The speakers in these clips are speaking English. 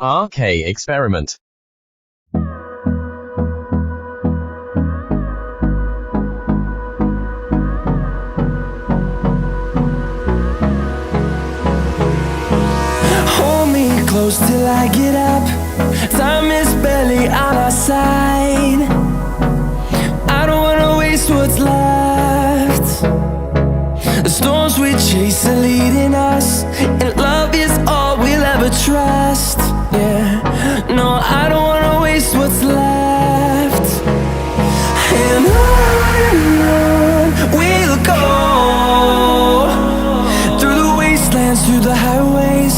RK experiment. Hold me close till I get up. Time is barely on our side. I don't wanna waste what's left. The storms we chase are leading us, and love is all we'll ever trust. Yeah, no, I don't wanna waste what's left. And on we'll go, through the wastelands, through the highways,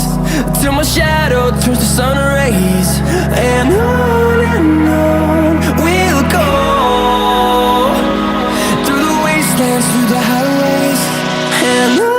till my shadow turns to sun rays. And on we'll go, through the wastelands, through the highways, and on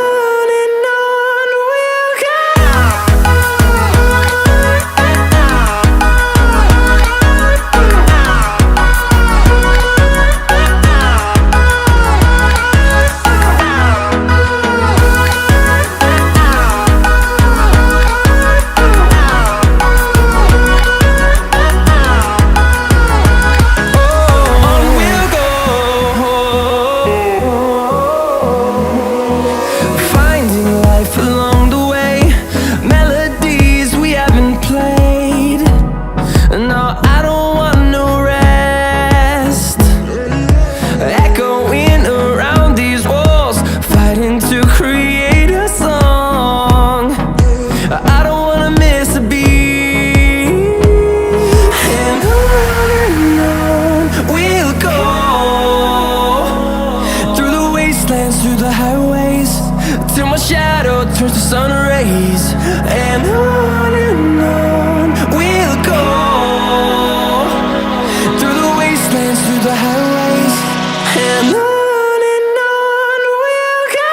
we'll go. Through the highways, till my shadow turns to sun rays. And on we'll go, through the wastelands, through the highways, and on we'll go.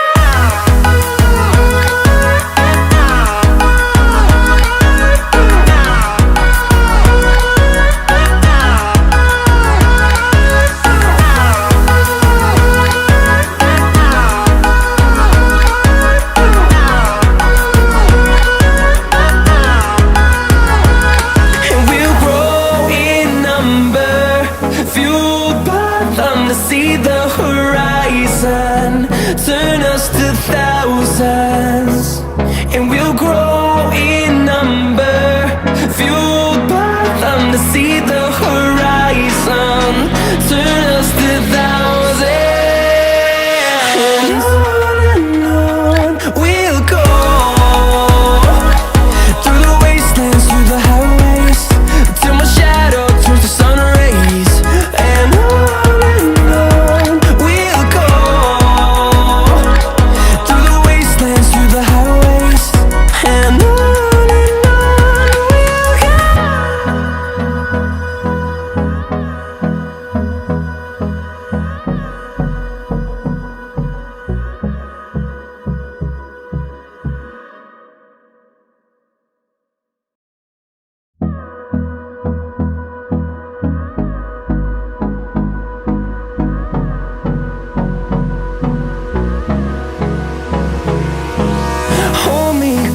See the horizon turn us to thousands, and we'll grow in number, fueled by them to see the horizon turn us to thousands. And on we'll go, through the wastelands, through the highways, till my shadow turns to sun rays. And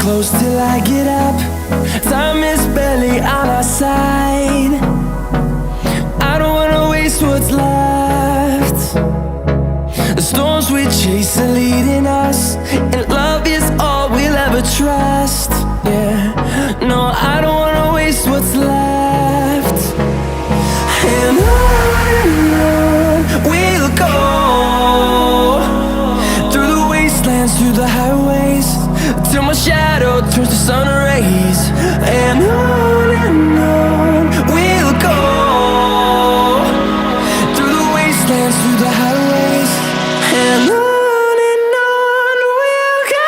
close till I get up. Time is barely on our side. I don't wanna waste what's left. The storms we chase are leading us, and love is all we'll ever trust. Yeah, no, I don't wanna waste what's left. And on we'll go, through the wastelands, through the highways, till my shadow turns to sun rays. And on we'll go, through the wastelands, through the highways, and on. We'll go.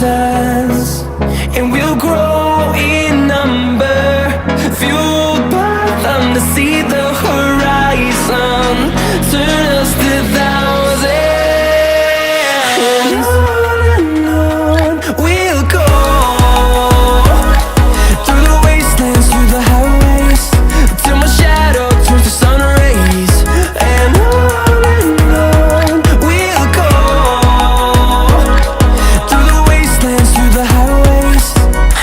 suns, and we'll grow in number, fueled by them to see the horizon, turn us to thousands. And on we'll go, through the wastelands, through the highways, till my shadow turns to sun rays. And on we'll go, through the wastelands, through the highways.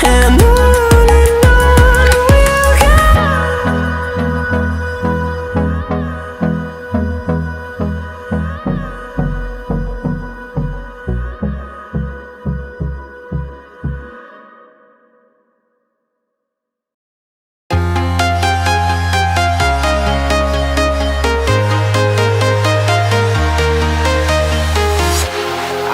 And on we'll go.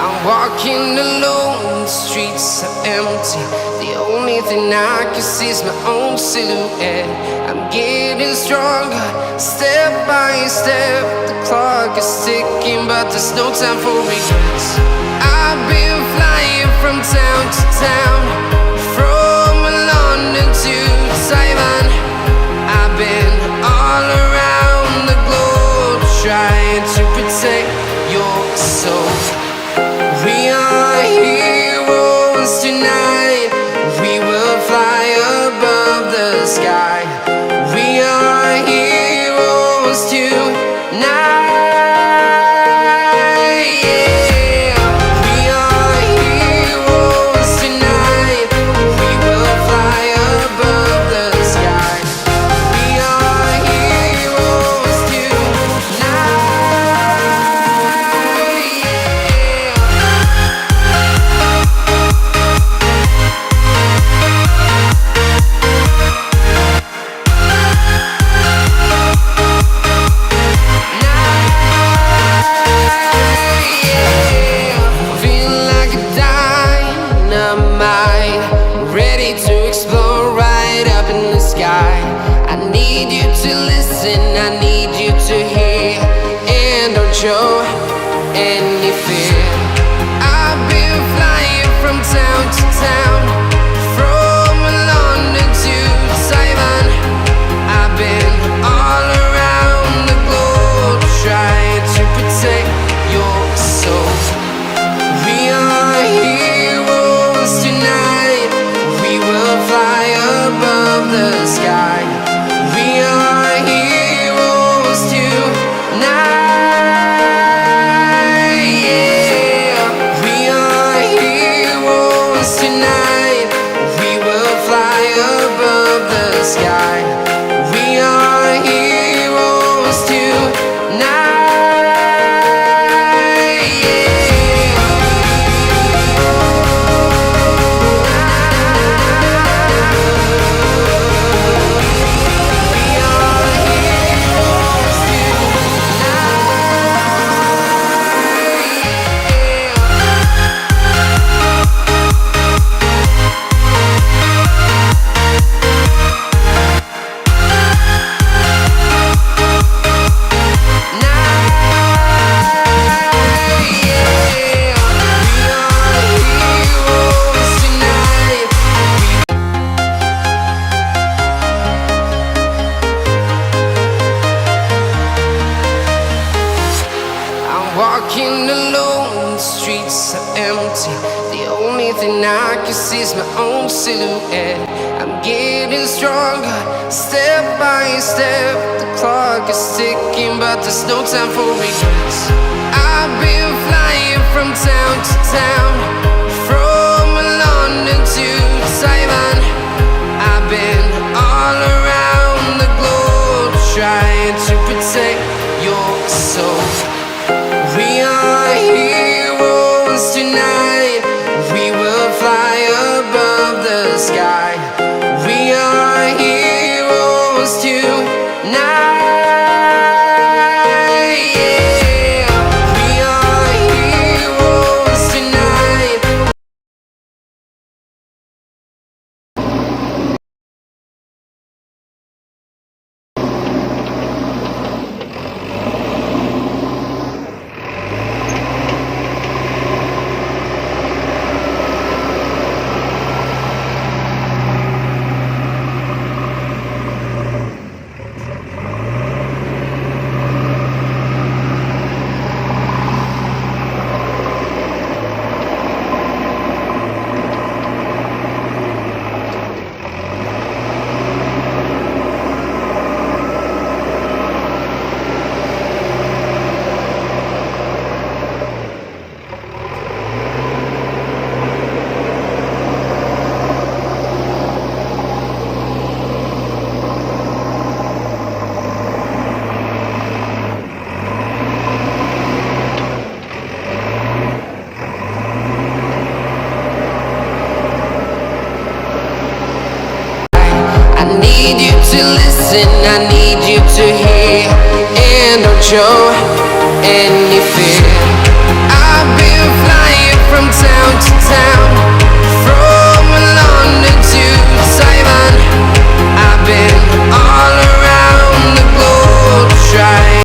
I'm walking alone, the streets are empty. The only thing I can see is my own silhouette. I'm getting stronger, step by step. The clock is ticking, but there's no time for regrets. I've been flying from town to town, from London to Taiwan. I've been all around the globe, trying to protect your soul. We are heroes tonight. We will fly above the sky. We are heroes tonight. Yeah. We are heroes tonight. We will fly above the sky. We are heroes tonight. Yeah. Feel like a dynamite, ready to explode right up in the sky. I need you to listen, I need you to hear, and don't show any fear. I've been flying from town to town, from London to Taiwan. I've been all around the globe, trying to protect your soul. We are heroes tonight. We will fly above the sky. We are heroes tonight. Yeah. We are heroes tonight. We will fly above the sky. We are heroes tonight. Yeah. We are heroes walking alone, the streets are empty. The only thing I can see is my own silhouette. I'm getting stronger, step by step. The clock is ticking, but there's no time for regrets. I've been flying from town to town, from London to Taiwan. I've been all around the globe, trying to protect your soul. We are heroes tonight. We will fly above the sky. We are heroes tonight. Yeah. We are heroes tonight. listen, I need you to hear. And don't show any